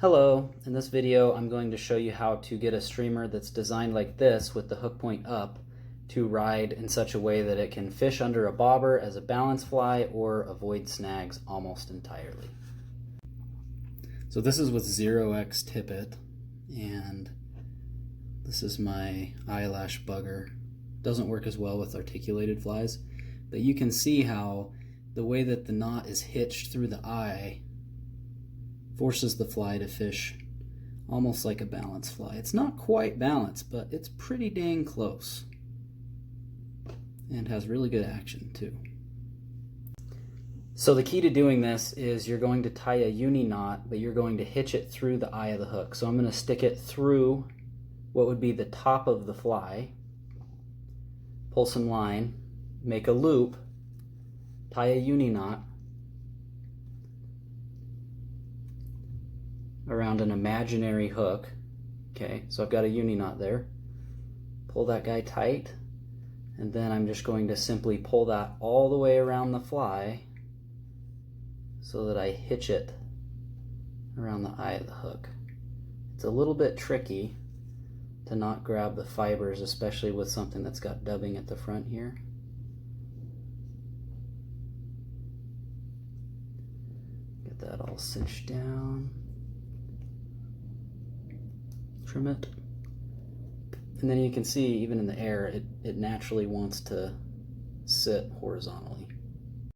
Hello, in this video I'm going to show you how to get a streamer that's designed like this with the hook point up to ride in such a way that it can fish under a bobber as a balance fly or avoid snags almost entirely. So this is with 0x tippet, and this is my eyelash bugger. Doesn't work as well with articulated flies, but you can see how the way that the knot is hitched through the eye forces the fly to fish almost like a balance fly. It's not quite balanced, but it's pretty dang close. And has really good action too. So the key to doing this is you're going to tie a uni-knot, but you're going to hitch it through the eye of the hook. So I'm going to stick it through what would be the top of the fly, pull some line, make a loop, tie a uni-knot around an imaginary hook. Okay, so I've got a uni-knot there. Pull that guy tight, and then I'm just going to simply pull that all the way around the fly so that I hitch it around the eye of the hook. It's a little bit tricky to not grab the fibers, especially with something that's got dubbing at the front here. Get that all cinched down. Trim it. And then you can see, even in the air, it naturally wants to sit horizontally.